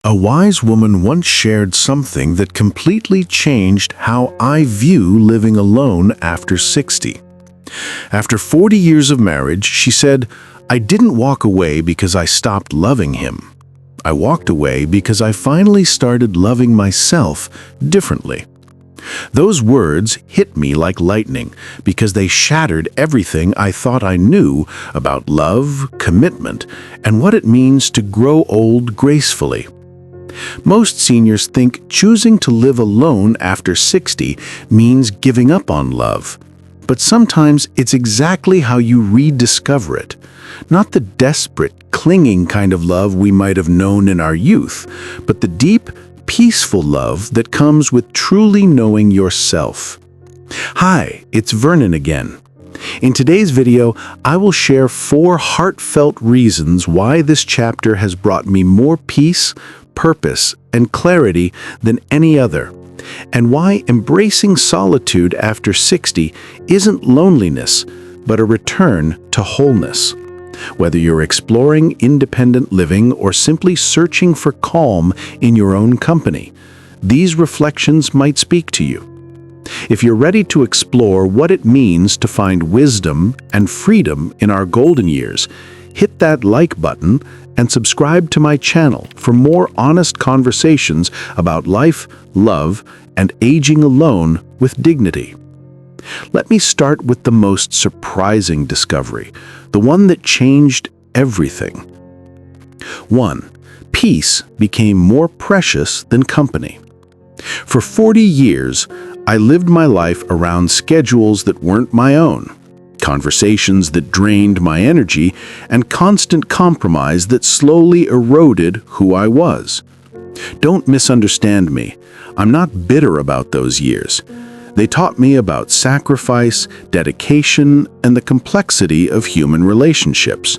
A wise woman once shared something that completely changed how I view living alone after 60. After 40 years of marriage, she said, "I didn't walk away because I stopped loving him. I walked away because I finally started loving myself differently." Those words hit me like lightning because they shattered everything I thought I knew about love, commitment, and what it means to grow old gracefully. Most seniors think choosing to live alone after 60 means giving up on love. But sometimes it's exactly how you rediscover it. Not the desperate, clinging kind of love we might have known in our youth, but the deep, peaceful love that comes with truly knowing yourself. Hi, it's Vernon again. In today's video, I will share 4 heartfelt reasons why this chapter has brought me more peace, purpose, and clarity than any other, and why embracing solitude after 60 isn't loneliness, but a return to wholeness. Whether you're exploring independent living or simply searching for calm in your own company, these reflections might speak to you. If you're ready to explore what it means to find wisdom and freedom in our golden years, hit that like button and subscribe to my channel for more honest conversations about life, love, and aging alone with dignity. Let me start with the most surprising discovery, the one that changed everything. 1. Peace became more precious than company. For 40 years, I lived my life around schedules that weren't my own, conversations that drained my energy, and constant compromise that slowly eroded who I was. Don't misunderstand me. I'm not bitter about those years. They taught me about sacrifice, dedication, and the complexity of human relationships.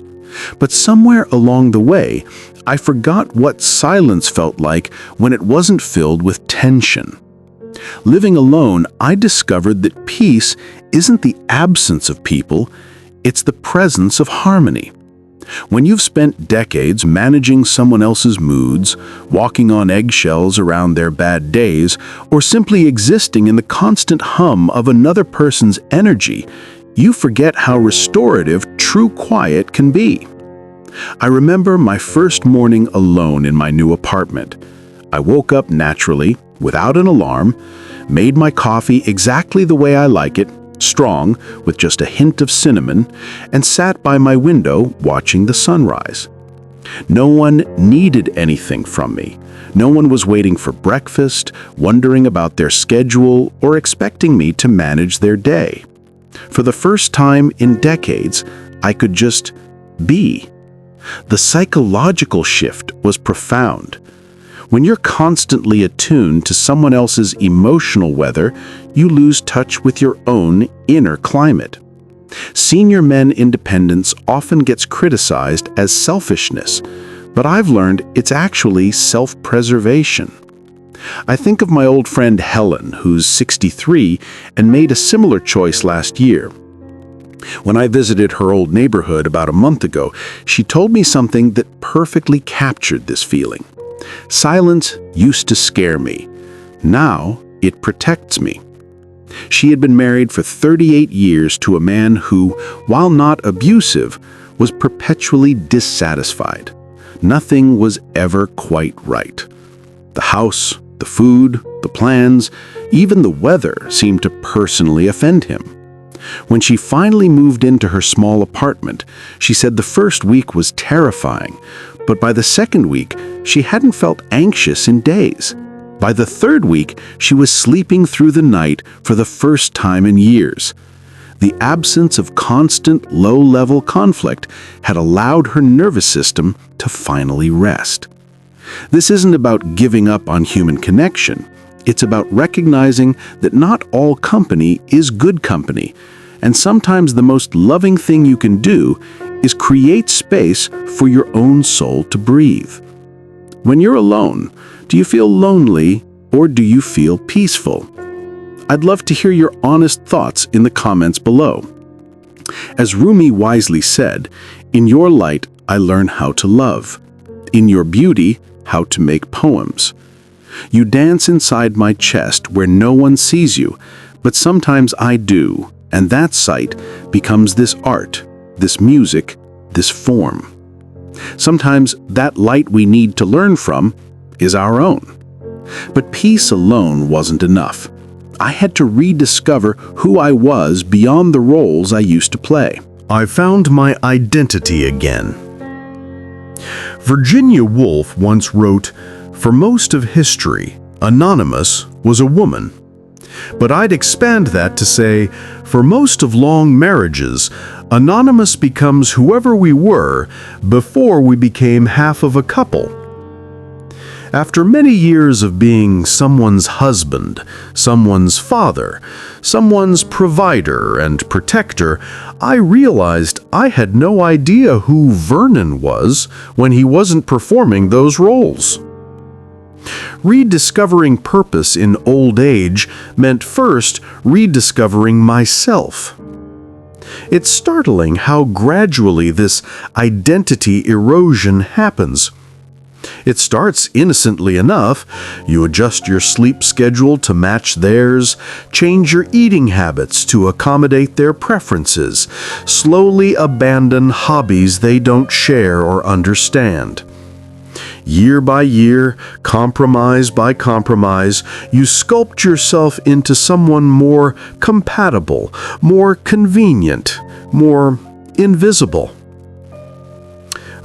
But somewhere along the way, I forgot what silence felt like when it wasn't filled with tension. Living alone, I discovered that peace isn't the absence of people, it's the presence of harmony. When you've spent decades managing someone else's moods, walking on eggshells around their bad days, or simply existing in the constant hum of another person's energy, you forget how restorative true quiet can be. I remember my first morning alone in my new apartment. I woke up naturally, without an alarm, made my coffee exactly the way I like it, strong, with just a hint of cinnamon, and sat by my window watching the sunrise. No one needed anything from me. No one was waiting for breakfast, wondering about their schedule, or expecting me to manage their day. For the first time in decades, I could just be. The psychological shift was profound. When you're constantly attuned to someone else's emotional weather, you lose touch with your own inner climate. Senior men independence often gets criticized as selfishness, but I've learned it's actually self-preservation. I think of my old friend Helen, who's 63 and made a similar choice last year. When I visited her old neighborhood about a month ago, she told me something that perfectly captured this feeling. Silence used to scare me. Now it protects me. She had been married for 38 years to a man who, while not abusive, was perpetually dissatisfied. Nothing was ever quite right. The house, the food, the plans, even the weather seemed to personally offend him. When she finally moved into her small apartment, she said the first week was terrifying, but by the second week, she hadn't felt anxious in days. By the third week, she was sleeping through the night for the first time in years. The absence of constant, low-level conflict had allowed her nervous system to finally rest. This isn't about giving up on human connection. It's about recognizing that not all company is good company, and sometimes the most loving thing you can do is create space for your own soul to breathe. When you're alone, do you feel lonely or do you feel peaceful? I'd love to hear your honest thoughts in the comments below. As Rumi wisely said, "In your light I learn how to love. In your beauty, how to make poems. You dance inside my chest where no one sees you, but sometimes I do, and that sight becomes this art, this music, this form. Sometimes that light we need to learn from is our own. But peace alone wasn't enough. I had to rediscover who I was beyond the roles I used to play. I found my identity again. Virginia Woolf once wrote, "For most of history, Anonymous was a woman." But I'd expand that to say, for most of long marriages, Anonymous becomes whoever we were before we became half of a couple. After many years of being someone's husband, someone's father, someone's provider and protector, I realized I had no idea who Vernon was when he wasn't performing those roles. Rediscovering purpose in old age meant first rediscovering myself. It's startling how gradually this identity erosion happens. It starts innocently enough. You adjust your sleep schedule to match theirs, change your eating habits to accommodate their preferences, slowly abandon hobbies they don't share or understand. Year by year, compromise by compromise, you sculpt yourself into someone more compatible, more convenient, more invisible.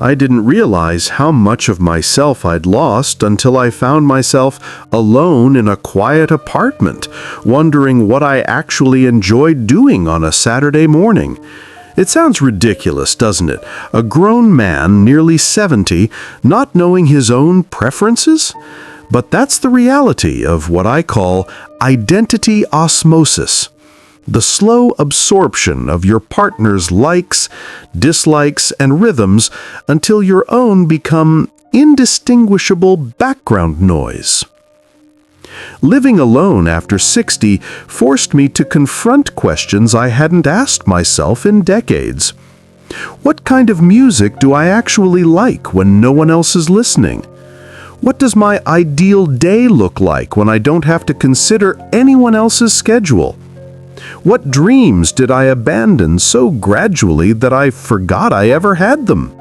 I didn't realize how much of myself I'd lost until I found myself alone in a quiet apartment, wondering what I actually enjoyed doing on a Saturday morning. It sounds ridiculous, doesn't it? A grown man, nearly 70, not knowing his own preferences? But that's the reality of what I call identity osmosis. The slow absorption of your partner's likes, dislikes, and rhythms until your own become indistinguishable background noise. Living alone after 60 forced me to confront questions I hadn't asked myself in decades. What kind of music do I actually like when no one else is listening? What does my ideal day look like when I don't have to consider anyone else's schedule? What dreams did I abandon so gradually that I forgot I ever had them?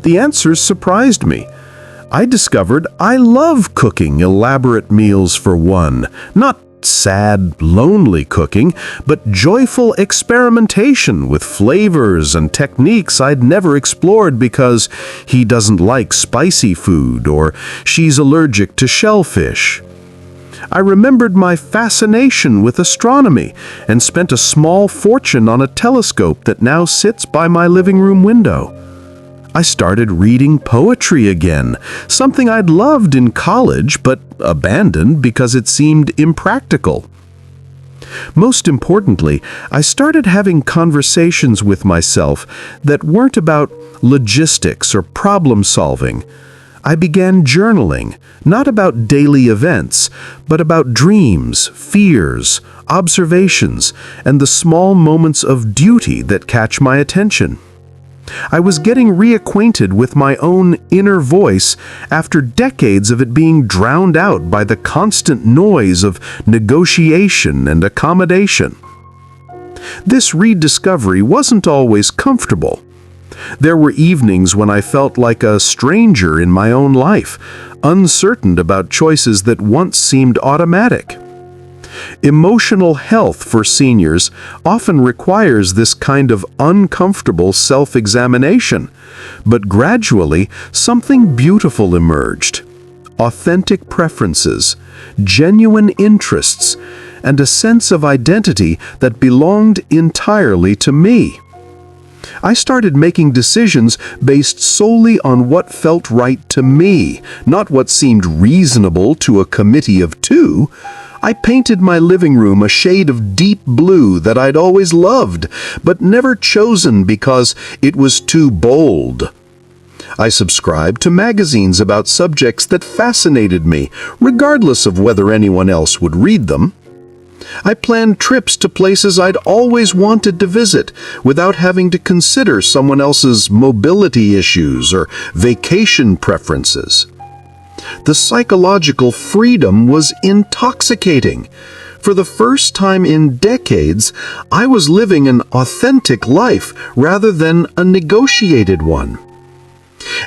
The answers surprised me. I discovered I love cooking elaborate meals for one, not sad, lonely cooking, but joyful experimentation with flavors and techniques I'd never explored because he doesn't like spicy food or she's allergic to shellfish. I remembered my fascination with astronomy and spent a small fortune on a telescope that now sits by my living room window. I started reading poetry again, something I'd loved in college but abandoned because it seemed impractical. Most importantly, I started having conversations with myself that weren't about logistics or problem solving. I began journaling, not about daily events, but about dreams, fears, observations, and the small moments of duty that catch my attention. I was getting reacquainted with my own inner voice after decades of it being drowned out by the constant noise of negotiation and accommodation. This rediscovery wasn't always comfortable. There were evenings when I felt like a stranger in my own life, uncertain about choices that once seemed automatic. Emotional health for seniors often requires this kind of uncomfortable self-examination, but gradually something beautiful emerged. Authentic preferences, genuine interests, and a sense of identity that belonged entirely to me. I started making decisions based solely on what felt right to me, not what seemed reasonable to a committee of two. I painted my living room a shade of deep blue that I'd always loved, but never chosen because it was too bold. I subscribed to magazines about subjects that fascinated me, regardless of whether anyone else would read them. I planned trips to places I'd always wanted to visit without having to consider someone else's mobility issues or vacation preferences. The psychological freedom was intoxicating. For the first time in decades, I was living an authentic life rather than a negotiated one.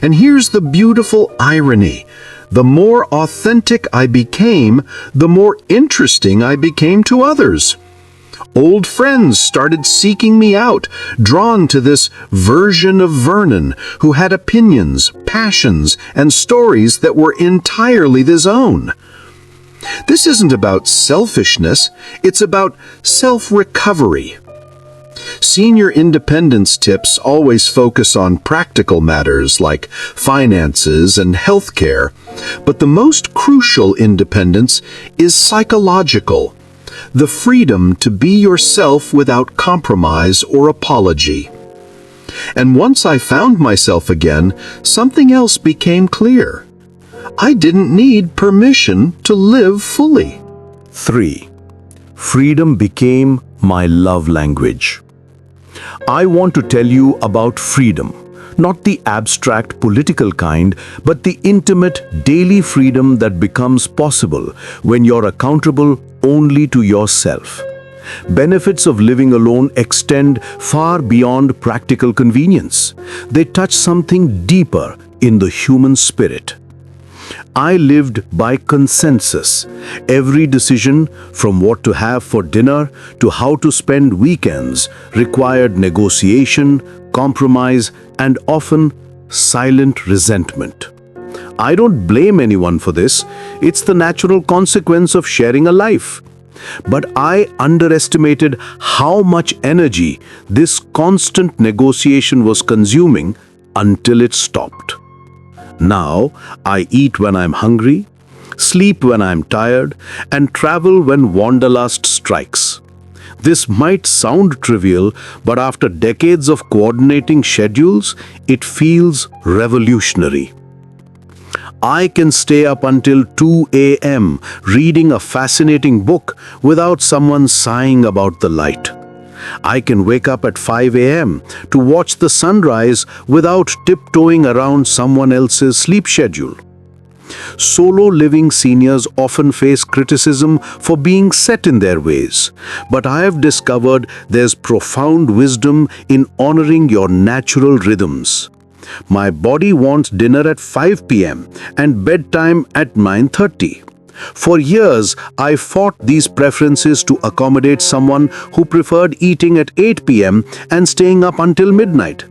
And here's the beautiful irony. The more authentic I became, the more interesting I became to others. Old friends started seeking me out, drawn to this version of Vernon, who had opinions, passions, and stories that were entirely his own. This isn't about selfishness, it's about self-recovery. Senior independence tips always focus on practical matters like finances and healthcare, but the most crucial independence is psychological. The freedom to be yourself without compromise or apology. And once I found myself again, something else became clear. I didn't need permission to live fully. 3. Freedom became my love language. I want to tell you about freedom, not the abstract political kind, but the intimate daily freedom that becomes possible when you're accountable only to yourself. Benefits of living alone extend far beyond practical convenience. They touch something deeper in the human spirit. I lived by consensus. Every decision, from what to have for dinner to how to spend weekends, required negotiation, compromise, and often silent resentment. I don't blame anyone for this. It's the natural consequence of sharing a life. But I underestimated how much energy this constant negotiation was consuming until it stopped. Now, I eat when I'm hungry, sleep when I'm tired, and travel when wanderlust strikes. This might sound trivial, but after decades of coordinating schedules, it feels revolutionary. I can stay up until 2 a.m. reading a fascinating book without someone sighing about the light. I can wake up at 5 a.m. to watch the sunrise without tiptoeing around someone else's sleep schedule. Solo living seniors often face criticism for being set in their ways, but I have discovered there's profound wisdom in honoring your natural rhythms. My body wants dinner at 5 p.m. and bedtime at 9:30. For years, I fought these preferences to accommodate someone who preferred eating at 8 p.m. and staying up until midnight.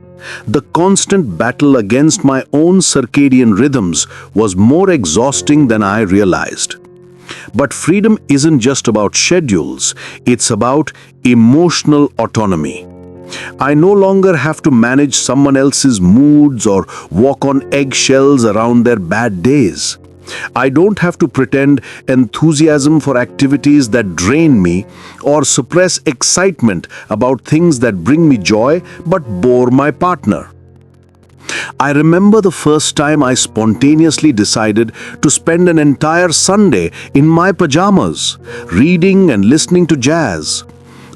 The constant battle against my own circadian rhythms was more exhausting than I realized. But freedom isn't just about schedules, it's about emotional autonomy. I no longer have to manage someone else's moods or walk on eggshells around their bad days. I don't have to pretend enthusiasm for activities that drain me or suppress excitement about things that bring me joy but bore my partner. I remember the first time I spontaneously decided to spend an entire Sunday in my pajamas, reading and listening to jazz.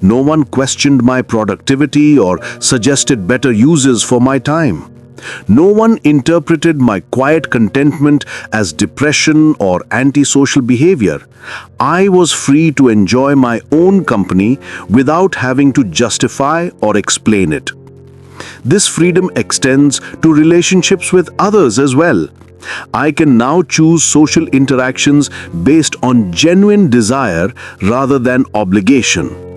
No one questioned my productivity or suggested better uses for my time. No one interpreted my quiet contentment as depression or antisocial behavior. I was free to enjoy my own company without having to justify or explain it. This freedom extends to relationships with others as well. I can now choose social interactions based on genuine desire rather than obligation.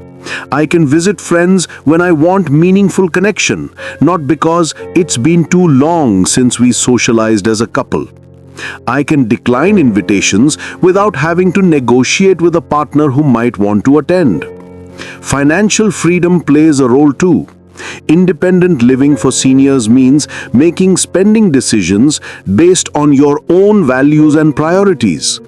I can visit friends when I want meaningful connection, not because it's been too long since we socialized as a couple. I can decline invitations without having to negotiate with a partner who might want to attend. Financial freedom plays a role too. Independent living for seniors means making spending decisions based on your own values and priorities.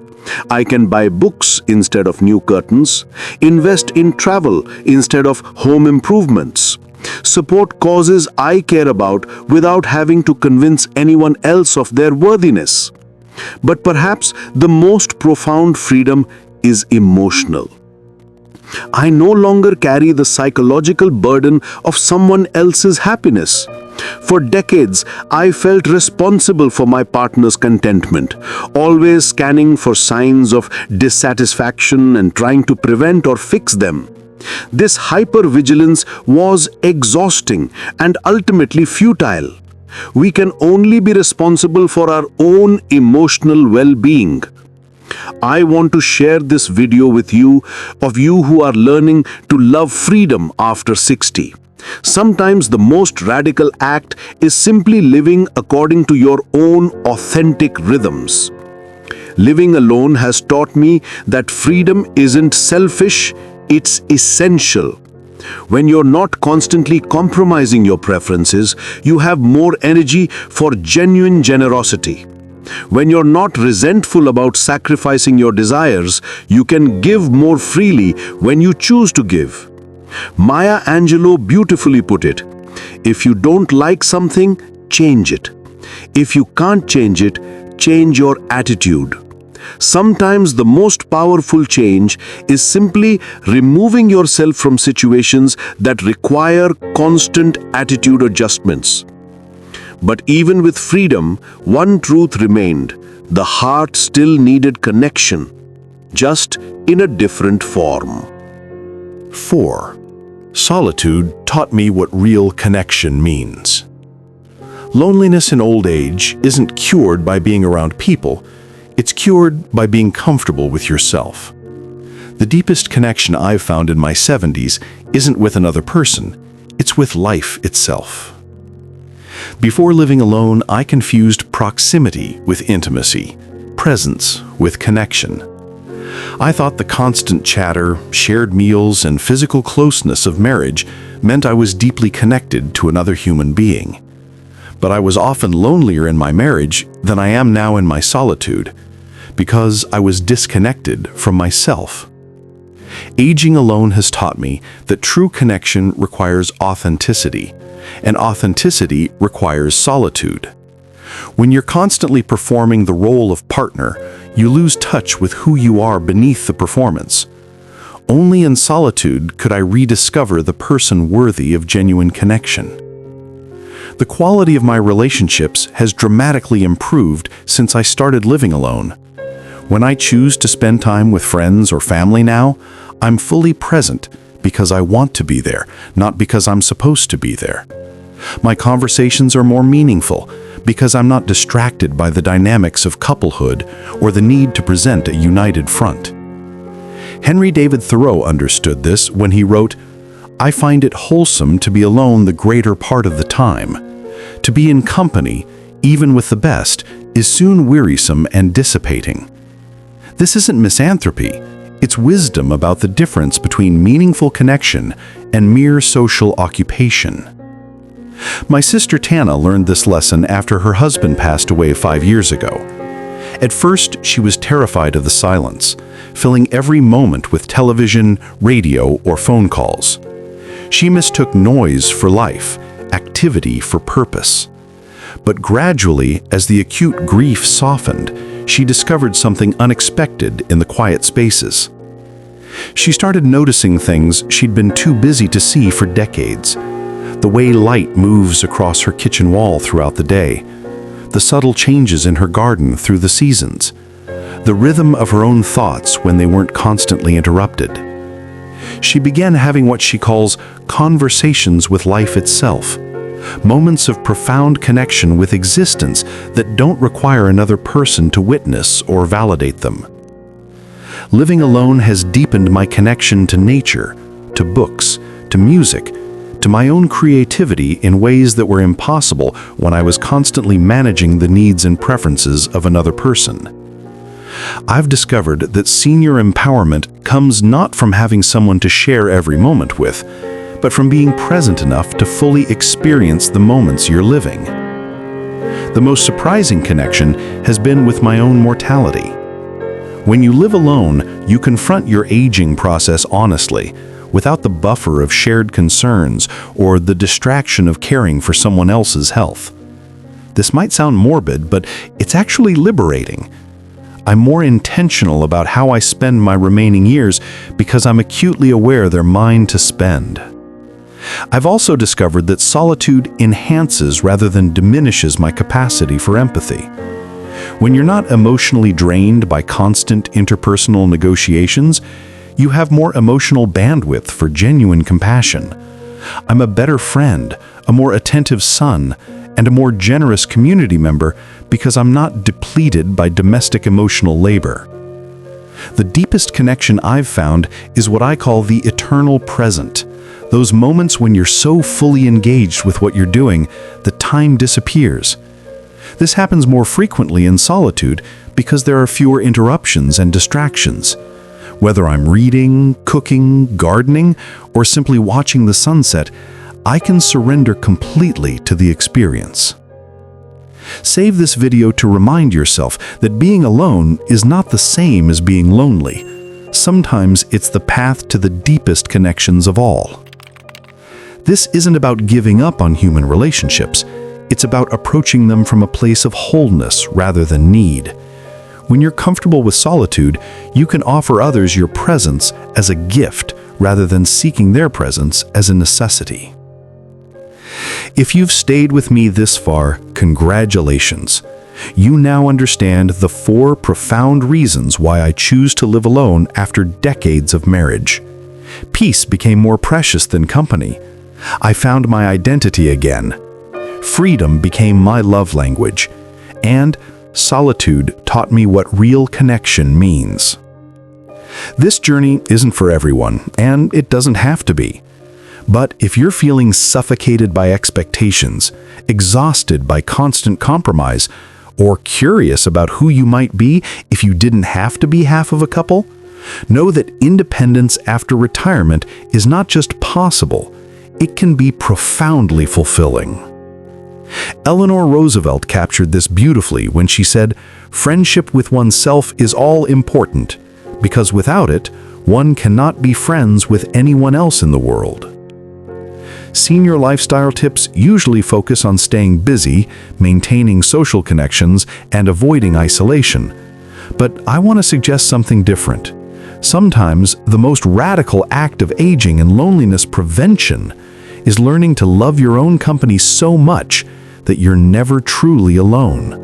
I can buy books instead of new curtains, invest in travel instead of home improvements, support causes I care about without having to convince anyone else of their worthiness. But perhaps the most profound freedom is emotional. I no longer carry the psychological burden of someone else's happiness. For decades, I felt responsible for my partner's contentment, always scanning for signs of dissatisfaction and trying to prevent or fix them. This hypervigilance was exhausting and ultimately futile. We can only be responsible for our own emotional well-being. I want to share this video with you of you who are learning to love freedom after 60. Sometimes the most radical act is simply living according to your own authentic rhythms. Living alone has taught me that freedom isn't selfish, it's essential. When you're not constantly compromising your preferences, you have more energy for genuine generosity. When you're not resentful about sacrificing your desires, you can give more freely when you choose to give. Maya Angelou beautifully put it, "If you don't like something, change it. If you can't change it, change your attitude." Sometimes the most powerful change is simply removing yourself from situations that require constant attitude adjustments. But even with freedom, one truth remained: the heart still needed connection, just in a different form. 4. Solitude taught me what real connection means. Loneliness in old age isn't cured by being around people, it's cured by being comfortable with yourself. The deepest connection I've found in my 70s isn't with another person, it's with life itself. Before living alone, I confused proximity with intimacy, presence with connection. I thought the constant chatter, shared meals, and physical closeness of marriage meant I was deeply connected to another human being. But I was often lonelier in my marriage than I am now in my solitude, because I was disconnected from myself. Aging alone has taught me that true connection requires authenticity, and authenticity requires solitude. When you're constantly performing the role of partner, you lose touch with who you are beneath the performance. Only in solitude could I rediscover the person worthy of genuine connection. The quality of my relationships has dramatically improved since I started living alone. When I choose to spend time with friends or family now, I'm fully present because I want to be there, not because I'm supposed to be there. My conversations are more meaningful because I'm not distracted by the dynamics of couplehood or the need to present a united front. Henry David Thoreau understood this when he wrote, "I find it wholesome to be alone the greater part of the time. To be in company, even with the best, is soon wearisome and dissipating." This isn't misanthropy, it's wisdom about the difference between meaningful connection and mere social occupation. My sister Tana learned this lesson after her husband passed away 5 years ago. At first, she was terrified of the silence, filling every moment with television, radio, or phone calls. She mistook noise for life, activity for purpose. But gradually, as the acute grief softened, she discovered something unexpected in the quiet spaces. She started noticing things she'd been too busy to see for decades. The way light moves across her kitchen wall throughout the day, the subtle changes in her garden through the seasons, the rhythm of her own thoughts when they weren't constantly interrupted. She began having what she calls conversations with life itself, moments of profound connection with existence that don't require another person to witness or validate them. Living alone has deepened my connection to nature, to books, to music, to my own creativity in ways that were impossible when I was constantly managing the needs and preferences of another person. I've discovered that senior empowerment comes not from having someone to share every moment with, but from being present enough to fully experience the moments you're living. The most surprising connection has been with my own mortality. When you live alone, you confront your aging process honestly, without the buffer of shared concerns or the distraction of caring for someone else's health. This might sound morbid, but it's actually liberating. I'm more intentional about how I spend my remaining years because I'm acutely aware they're mine to spend. I've also discovered that solitude enhances rather than diminishes my capacity for empathy. When you're not emotionally drained by constant interpersonal negotiations, you have more emotional bandwidth for genuine compassion. I'm a better friend, a more attentive son, and a more generous community member because I'm not depleted by domestic emotional labor. The deepest connection I've found is what I call the eternal present. Those moments when you're so fully engaged with what you're doing that time disappears. This happens more frequently in solitude because there are fewer interruptions and distractions. Whether I'm reading, cooking, gardening, or simply watching the sunset, I can surrender completely to the experience. Save this video to remind yourself that being alone is not the same as being lonely. Sometimes it's the path to the deepest connections of all. This isn't about giving up on human relationships. It's about approaching them from a place of wholeness rather than need. When you're comfortable with solitude, you can offer others your presence as a gift rather than seeking their presence as a necessity. If you've stayed with me this far, congratulations. You now understand the 4 profound reasons why I choose to live alone after decades of marriage. Peace became more precious than company. I found my identity again. Freedom became my love language. And solitude taught me what real connection means. This journey isn't for everyone, and it doesn't have to be. But if you're feeling suffocated by expectations, exhausted by constant compromise, or curious about who you might be if you didn't have to be half of a couple, know that independence after retirement is not just possible, it can be profoundly fulfilling. Eleanor Roosevelt captured this beautifully when she said, "Friendship with oneself is all important, because without it, one cannot be friends with anyone else in the world." Senior lifestyle tips usually focus on staying busy, maintaining social connections, and avoiding isolation. But I want to suggest something different. Sometimes the most radical act of aging and loneliness prevention is learning to love your own company so much that you're never truly alone.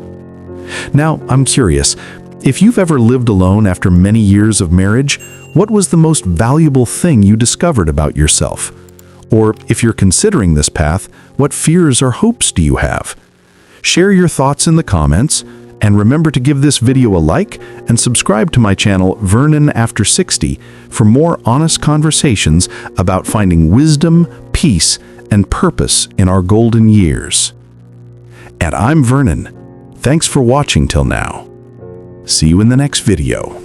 Now, I'm curious, if you've ever lived alone after many years of marriage, what was the most valuable thing you discovered about yourself? Or if you're considering this path, what fears or hopes do you have? Share your thoughts in the comments, and remember to give this video a like and subscribe to my channel Vernon After 60 for more honest conversations about finding wisdom, peace, and purpose in our golden years. And I'm Vernon. Thanks for watching till now. See you in the next video.